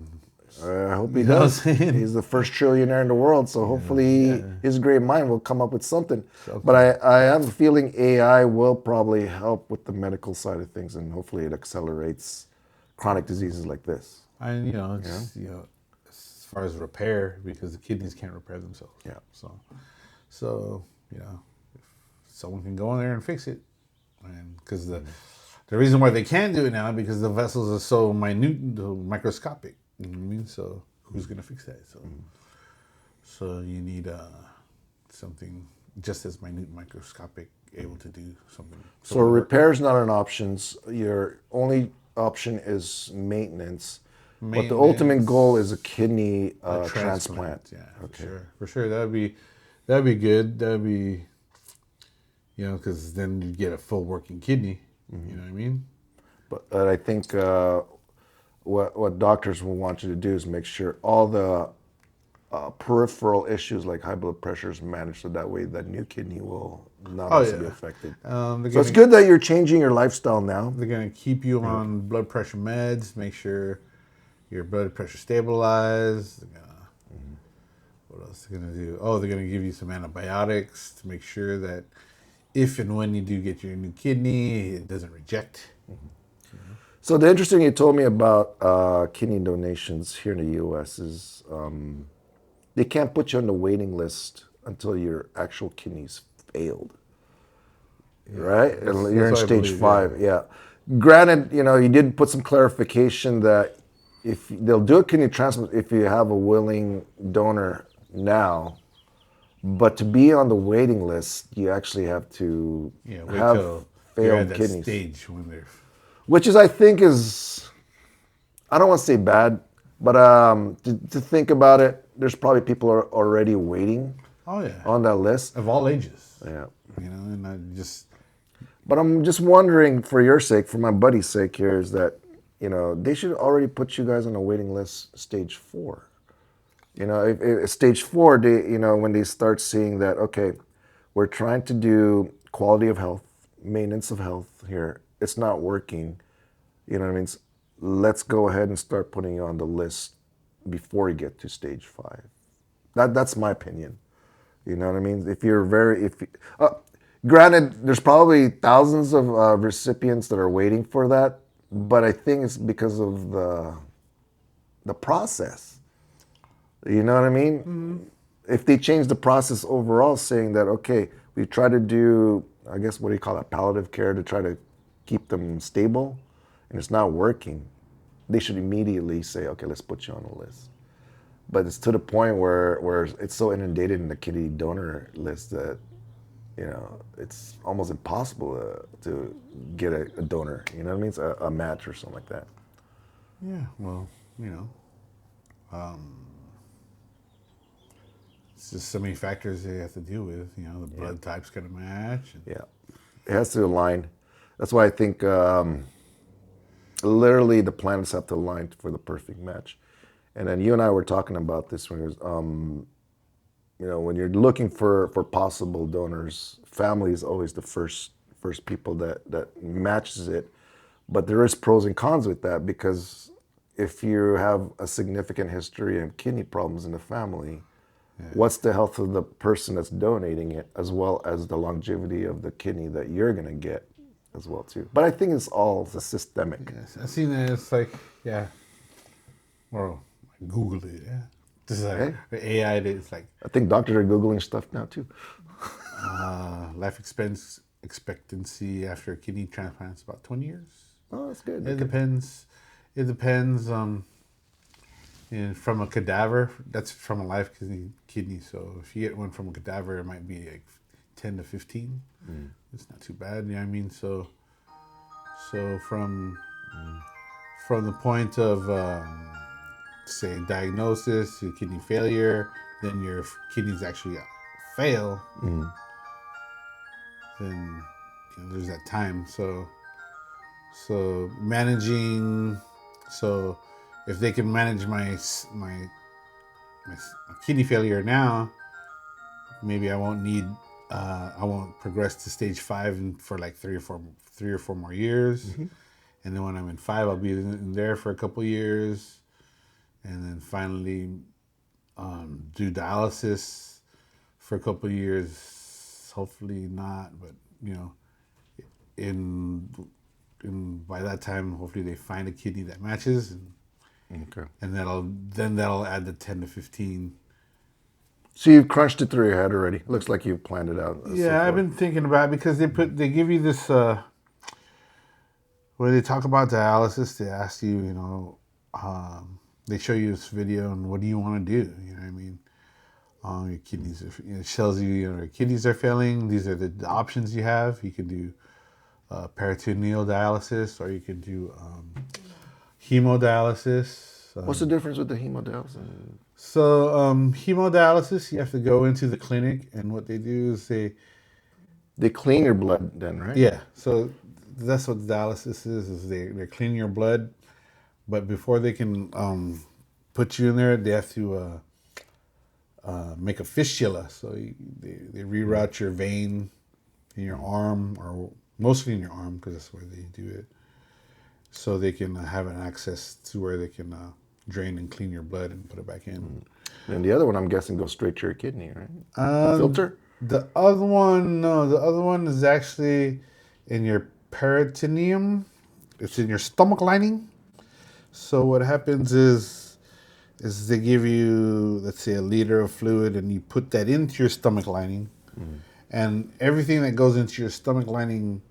I hope he does. He's the first trillionaire in the world, so hopefully his great mind will come up with something. Okay. But I have a feeling AI will probably help with the medical side of things, and hopefully it accelerates chronic diseases like this. And you know, as far as repair, because the kidneys can't repair themselves. Yeah. So you know, if someone can go in there and fix it, and because the The reason why they can't do it now because the vessels are so minute, microscopic. You know what I mean? So who's gonna fix that? So you need something just as minute, microscopic, able to do something. So repair is not an option. Your only option is maintenance. But the ultimate goal is a kidney transplant. Yeah, okay. For sure. That'd be good. That'd be, because then you get a full working kidney. You know what I mean? But I think what doctors will want you to do is make sure all the peripheral issues like high blood pressure is managed, so that way that new kidney will not also be affected. So it's good that you're changing your lifestyle now. They're going to keep you on blood pressure meds, make sure your blood pressure stabilized. What else are they going to do? Oh, they're going to give you some antibiotics to make sure that if and when you do get your new kidney, it doesn't reject. So the interesting thing you told me about kidney donations here in the U.S. is they can't put you on the waiting list until your actual kidneys failed, right? And you're in stage 5. Yeah. Granted, you did put some clarification that if they'll do a kidney transplant if you have a willing donor now, but to be on the waiting list, you actually have to have failed kidneys. Stage when they're... Which is, I think, I don't want to say bad, but to think about it, there's probably people are already waiting on that list. Of all ages. Yeah. And I just... But I'm just wondering, for your sake, for my buddy's sake here, is that, they should already put you guys on a waiting list stage 4. If stage 4, they, when they start seeing that, okay, we're trying to do quality of health, maintenance of health here, it's not working, you know what I mean? Let's go ahead and start putting you on the list before you get to stage 5. That's my opinion. You know what I mean? If you're granted, there's probably thousands of recipients that are waiting for that, but I think it's because of the process. You know what I mean? Mm-hmm. If they change the process overall, saying that, okay, we try to do, I guess, what do you call it, palliative care to try to keep them stable, and it's not working, they should immediately say, okay, let's put you on the list. But it's to the point where it's so inundated in the kidney donor list that, it's almost impossible to get a donor, you know what I mean? It's a match or something like that. Yeah, well, it's just so many factors they have to deal with, the blood type's got to match. Yeah, it has to align. That's why I think literally the planets have to align for the perfect match. And then you and I were talking about this when when you're looking for possible donors, family is always the first people that matches it. But there is pros and cons with that, because if you have a significant history of kidney problems in the family, what's the health of the person that's donating it, as well as the longevity of the kidney that you're going to get as well too. But I think it's all systemic. Yes, I've seen that. It's like, or I Googled it, This is like the AI. It's like, I think doctors are Googling stuff now too. Life expectancy after a kidney transplant is about 20 years. Oh, that's good. It depends. It depends. From a cadaver, that's from a live kidney. So if you get one from a cadaver, it might be like 10 to 15. It's not too bad. You know what I mean? So from the point of say diagnosis to kidney failure, then your kidneys actually fail. Then there's that time. So managing. So if they can manage my kidney failure now, maybe I won't need. I won't progress to stage 5 for like 3 or 4 more years. Mm-hmm. And then when I'm in 5, I'll be in there for a couple years, and then finally do dialysis for a couple years. Hopefully not, but in by that time, hopefully they find a kidney that matches, and that'll add the 10 to 15. So you've crunched it through your head already. Looks like you've planned it out. Yeah, I've been thinking about it, because they give you this when they talk about dialysis, they ask you, they show you this video and what do you want to do? You know what I mean? Your kidneys, it shows you, your kidneys are failing. These are the options you have. You can do peritoneal dialysis, or you can do hemodialysis. What's the difference with the hemodialysis? So hemodialysis, you have to go into the clinic, and what they do is they clean your blood then, right? Yeah. So that's what dialysis is they clean your blood, but before they can put you in there, they have to make a fistula. So they reroute your vein in your arm, or mostly in your arm, because that's where they do it, so they can have an access to where they can drain and clean your blood and put it back in. And the other one, I'm guessing, goes straight to your kidney, right? Filter? The other one, no. The other one is actually in your peritoneum. It's in your stomach lining. So what happens is they give you, let's say, a liter of fluid, and you put that into your stomach lining, and everything that goes into your stomach lining,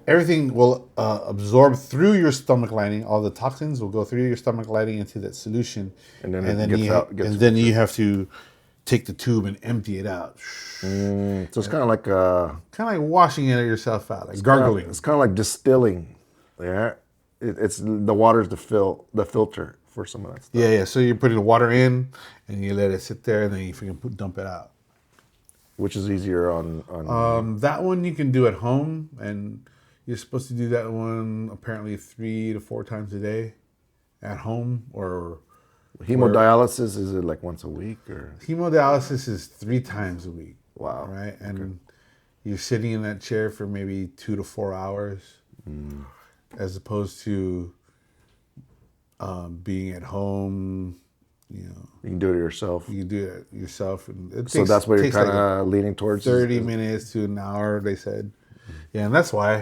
everything will absorb through your stomach lining. All the toxins will go through your stomach lining into that solution, and then you have to take the tube and empty it out. So it's kind of like washing it yourself out, like gargling. It's kind of like distilling. Yeah, it's the water's the filter for some of that stuff. Yeah. So you're putting the water in, and you let it sit there, and then you freaking dump it out. Which is easier on that one you can do at home, and you're supposed to do that one apparently 3 to 4 times a day at home, or hemodialysis. Is it like once a week, or hemodialysis is 3 times a week? Wow. Right, and you're sitting in that chair for maybe 2 to 4 hours, as opposed to being at home. You can do it yourself. You can do it yourself, and so that's what you're kind of leaning towards. 30 minutes to an hour, they said. Yeah, and that's why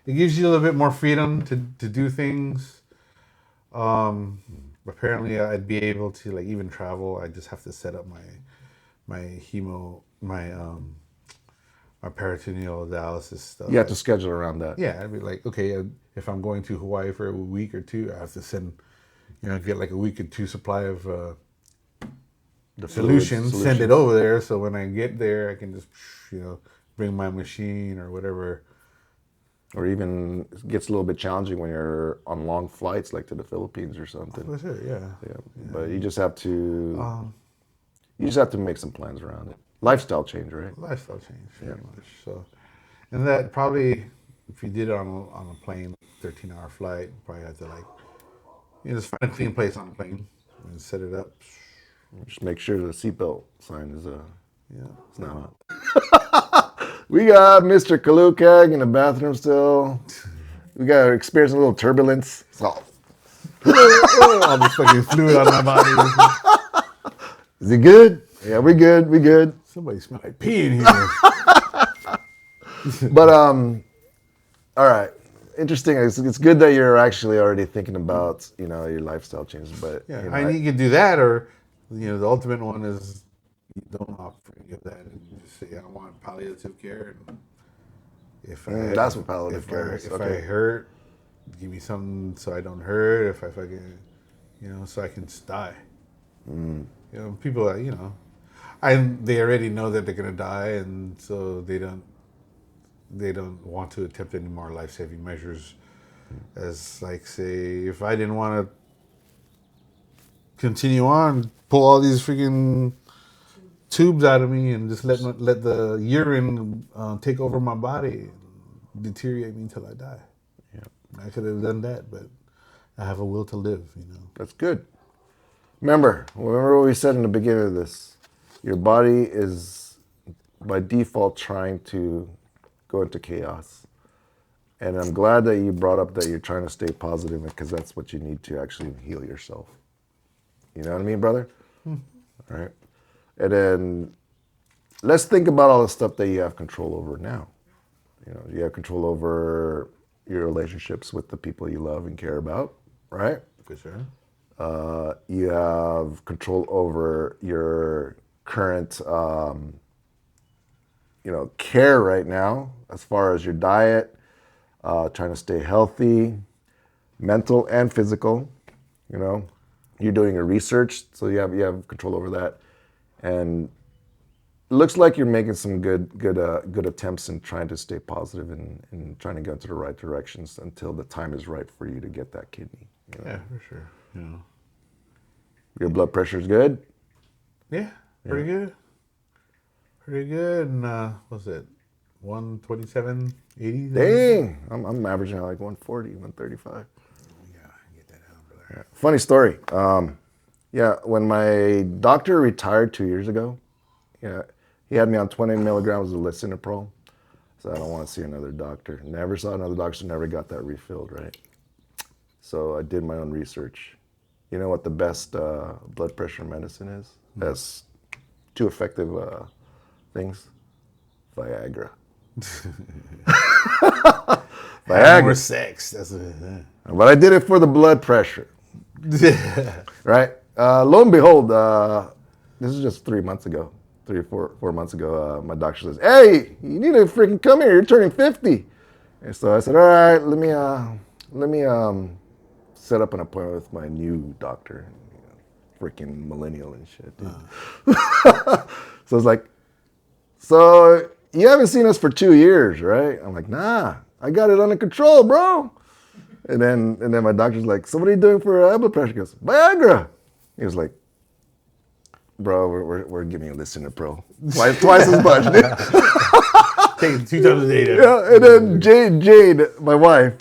it gives you a little bit more freedom to do things. Apparently, I'd be able to like even travel. I just have to set up my peritoneal dialysis stuff. You have to schedule around that. Yeah, I'd be like, okay, if I'm going to Hawaii for a week or 2, I have to send, get like a week or 2 supply of the solution, send it over there. So when I get there, I can just, bring my machine or whatever. Or even it gets a little bit challenging when you're on long flights, like to the Philippines or something. That's it, yeah. But you just have to, make some plans around it. Lifestyle change, right? Lifestyle change, very much. So, and that probably, if you did it on a plane, 13-hour flight, you probably have to just find a clean place on the plane and set it up. Just make sure the seatbelt sign is it's not on. We got Mr. Kalukag in the bathroom still. We got experiencing a little turbulence. So. All this fucking fluid on my body. Is it good? Yeah, we good. We good. Somebody smell like pee in here. But all right. Interesting. It's good that you're actually already thinking about your lifestyle changes. But you can do that, or the ultimate one is you don't opt for any of that, and you just say I want palliative care. And that's what palliative care is. If I hurt, give me something so I don't hurt. If I fucking, so I can just die. People are, they already know that they're gonna die, and so they don't want to attempt any more life-saving measures. As like, say, if I didn't want to continue on, pull all these freaking tubes out of me and just let the urine take over my body, and deteriorate me until I die. Yeah, I could have done that, but I have a will to live. That's good. Remember what we said in the beginning of this. Your body is by default trying to go into chaos. And I'm glad that you brought up that you're trying to stay positive, because that's what you need to actually heal yourself. You know what I mean, brother? All right. And then let's think about all the stuff that you have control over now. You have control over your relationships with the people you love and care about, right? For sure. You have control over your current, care right now, as far as your diet, trying to stay healthy, mental and physical. You know, you're doing your research, so you have control over that, and it looks like you're making some good attempts in trying to stay positive and trying to go into the right directions until the time is right for you to get that kidney. You know? Yeah, for sure. Yeah. Your blood pressure is good? Yeah, pretty good. Pretty good. And what's it? 127.80? Dang! I'm averaging like 140, 135. Yeah, get that out, brother. Yeah. Funny story. When my doctor retired 2 years ago, he had me on 20 milligrams of lisinopril. So I don't want to see another doctor. Never saw another doctor, so never got that refilled, right? So I did my own research. You know what the best blood pressure medicine is? That's two effective things. Viagra. Viagra. More sex. That's it. But I did it for the blood pressure. Right? Lo and behold, this is just 3 months ago. 3 or 4 months ago, my doctor says, "Hey, you need to freaking come here. You're turning 50." And so I said, "All right, let me set up an appointment with my new doctor." Freaking millennial and shit, dude. So it's like, "So you haven't seen us for 2 years, right?" I'm like, "Nah, I got it under control, bro." And then my doctor's like, "So what are you doing for blood pressure?" He goes, "Viagra." He was like, "Bro, we're giving you lisinopril twice as much, dude." Taking 2 times a day. Yeah, and then Jade, my wife,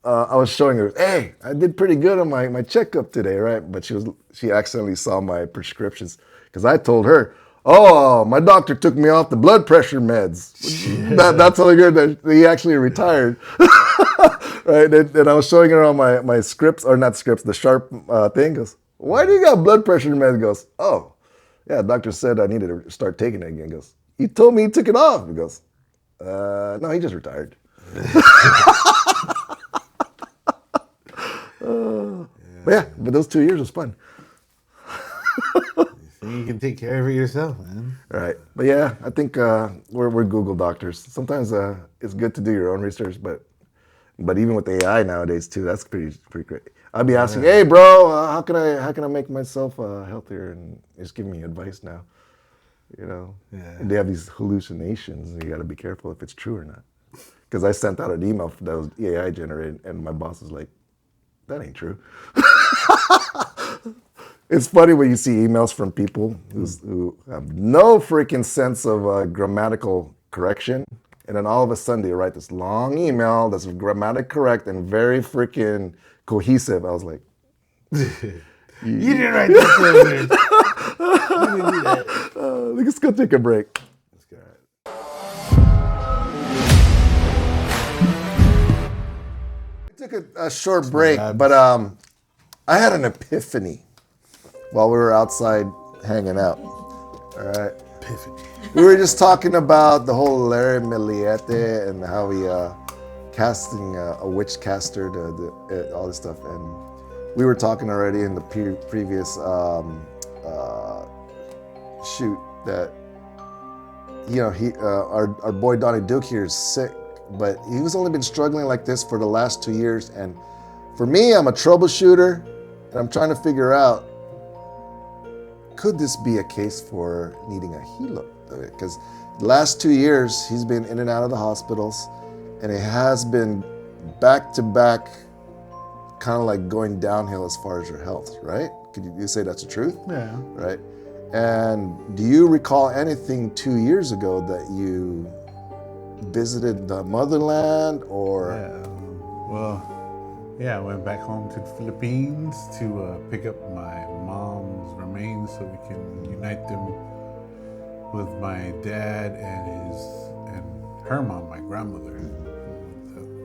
I was showing her, "Hey, I did pretty good on my checkup today, right?" But she accidentally saw my prescriptions because I told her, "Oh, my doctor took me off the blood pressure meds." That's how good that he actually retired. Right? And I was showing her on my scripts, or not scripts, the sharp thing. Goes, "Why do you got blood pressure meds?" Goes, "Oh, yeah, doctor said I needed to start taking it again." Goes, "He told me he took it off." He goes, "No, he just retired." But those 2 years was fun. You can take care of it yourself, man. Right. But yeah, I think we're Google doctors. Sometimes it's good to do your own research, but even with AI nowadays too, that's pretty great. I'd be asking, "Hey, bro, how can I make myself healthier?" And it's giving me advice now. And they have these hallucinations, and you got to be careful if it's true or not. Because I sent out an email that was AI generated, and my boss is like, "That ain't true." It's funny when you see emails from people who have no freaking sense of grammatical correction, and then all of a sudden they write this long email that's grammatically correct and very freaking cohesive. I was like, You didn't write that. You didn't do that. Let's go take a break. Let's go. I took a short break, but I had an epiphany while we were outside hanging out. All right. Epiphany. We were just talking about the whole Larry Millette and how he casting a witch caster, all this stuff, and we were talking already in the previous shoot that our boy Donnie Duke here is sick, but he's only been struggling like this for the last 2 years. And for me, I'm a troubleshooter, and I'm trying to figure out, could this be a case for needing a helo? Because the last 2 years, he's been in and out of the hospitals, and it has been back to back, kind of like going downhill as far as your health, right? Could you say that's the truth? Yeah. Right? And do you recall anything 2 years ago that you visited the motherland or? Yeah. Well, I went back home to the Philippines to pick up my mom's remains so we can unite them with my dad and her mom, my grandmother.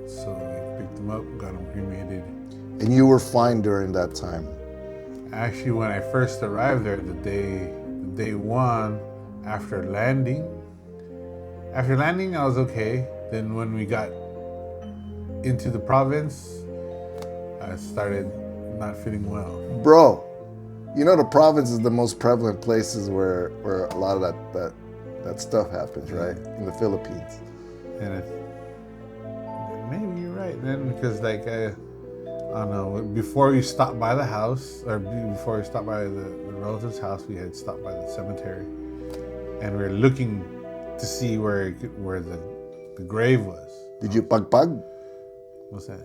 So we picked them up, got them cremated. And you were fine during that time? Actually, when I first arrived there, the day one after landing, I was okay. Then when we got into the province, I started not feeling well. Bro, the province is the most prevalent places where a lot of that stuff happens, right? In the Philippines. And right, man. Because like I don't know. Before we stopped by the house, or before we stopped by the relative's house, we had stopped by the cemetery, and we were looking to see where the grave was. Did you pagpag? What's that?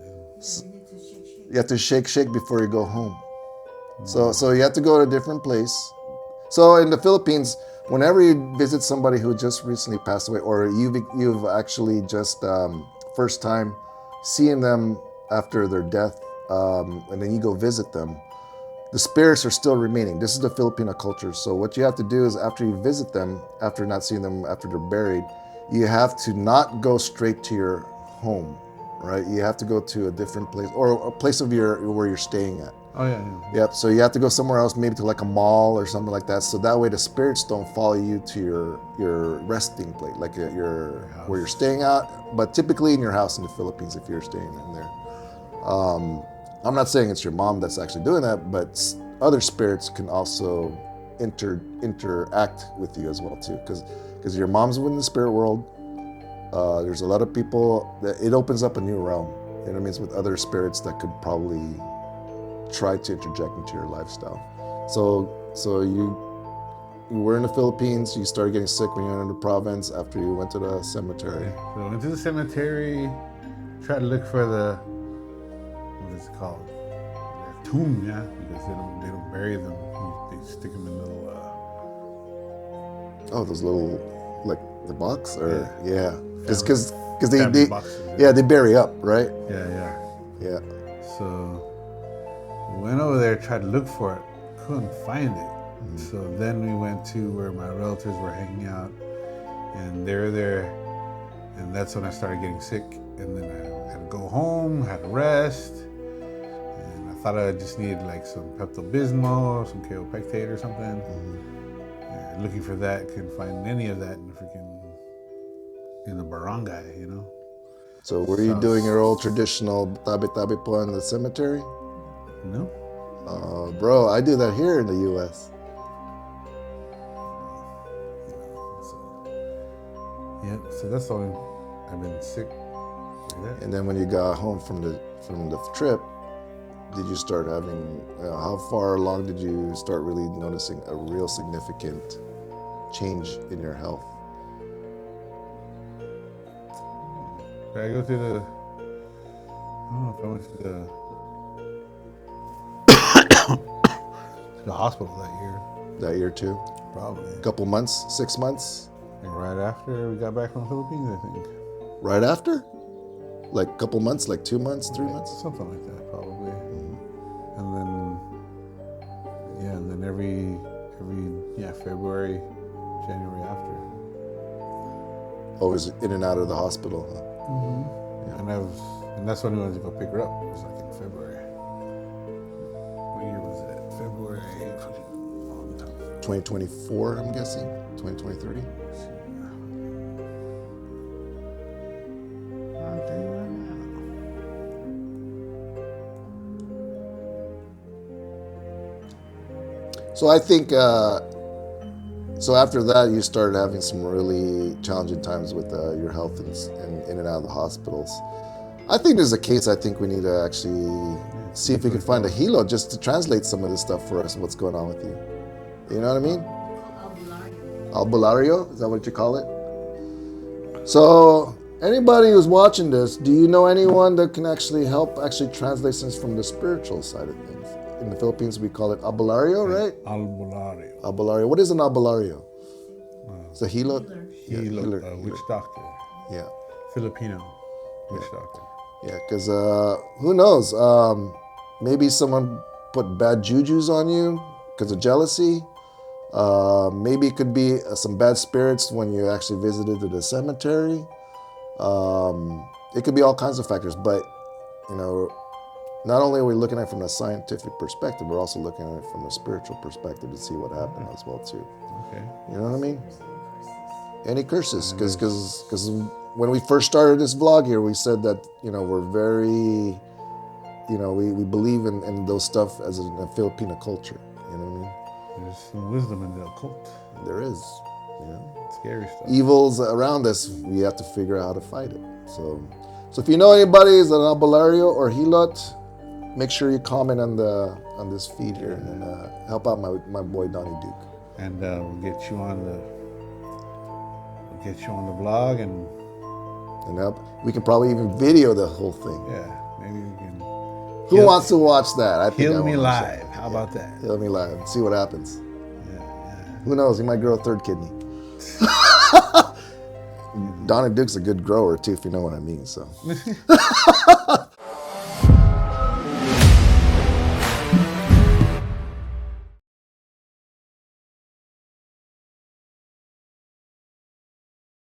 You have to shake before you go home. So you have to go to a different place. So in the Philippines, whenever you visit somebody who just recently passed away, or you've actually just first time seeing them after their death, and then you go visit them, the spirits are still remaining. This is the Filipino culture. So what you have to do is after you visit them, after not seeing them after they're buried, you have to not go straight to your home, right? You have to go to a different place or a place of where you're staying at. Oh yeah. Yep. So you have to go somewhere else, maybe to like a mall or something like that. So that way the spirits don't follow you to your resting place, like your where you're staying out. But typically in your house in the Philippines, if you're staying in there. I'm not saying it's your mom that's actually doing that, but other spirits can also interact with you as well too, because your mom's in the spirit world. There's a lot of people that it opens up a new realm. You know what I mean? With other spirits that could probably try to interject into your lifestyle. So you were in the Philippines. You started getting sick when you went in the province after you went to the cemetery. So I went to the cemetery, tried to look for the what is it called? Their tomb, yeah, because they don't bury them. They stick them in little. Those little like the box or yeah. Because they bury up, right? Yeah. So we went over there, tried to look for it, couldn't find it. Mm-hmm. So then we went to where my relatives were hanging out, and they were there, and that's when I started getting sick. And then I had to go home, had to rest, and I thought I just needed like some Pepto-Bismol, some Kaopectate or something. Mm-hmm. Looking for that, couldn't find any of that in the barangay, you know. So were you doing your old traditional tabi-tabi po in the cemetery? No. Bro, I do that here in the U.S. So that's all I've been sick. Like and then when you got home from the trip, did you start having? How far along did you start really noticing a real significant change in your health? I go to I don't know if I went to the hospital that year. That year too? Probably. A couple months, 6 months? And right after we got back from the Philippines, I think. Right after? Like a couple months, like 2 months, 3 months? Something like that, probably. Mm-hmm. And then every February, January after. Always in and out of the hospital, huh? Mm-hmm. Yeah. And that's when we wanted to go pick her up. It was like in February. What year was that? February. 2024, I'm guessing. 2023. I'll tell you right now. So I think. So after that, you started having some really challenging times with your health and in and out of the hospitals. I think there's a case I think we need to actually see if we can find a hilo just to translate some of this stuff for us, what's going on with you. You know what I mean? Abularyo, is that what you call it? So anybody who's watching this, do you know anyone that can actually help translate things from the spiritual side of things? In the Philippines, we call it Abularyo, right? Abularyo. Abularyo. What is an Abularyo? It's a healer. Healer. Witch doctor. Yeah. Filipino witch doctor. Yeah, because who knows? Maybe someone put bad jujus on you because of jealousy. Maybe it could be some bad spirits when you actually visited the cemetery. It could be all kinds of factors, but you know, not only are we looking at it from a scientific perspective, we're also looking at it from a spiritual perspective to see what happened as well too. Okay. You know what I mean? Any curses? Because when we first started this vlog here, we said that we're very, we believe in those stuff as a Filipino culture. You know what I mean? There's some wisdom in the occult. There is. Scary stuff. Evils around us, we have to figure out how to fight it. So So if you know anybody is an Abularyo or Hilot, make sure you comment on this feed here and help out my boy Donnie Duke. And we'll get you on the vlog and help. We can probably even video the whole thing. Yeah, maybe we can. Who wants to watch that? I think Heal me live. How about that? Heal me live and see what happens. Yeah. Who knows? He might grow a third kidney. Donnie Duke's a good grower too, if you know what I mean. So.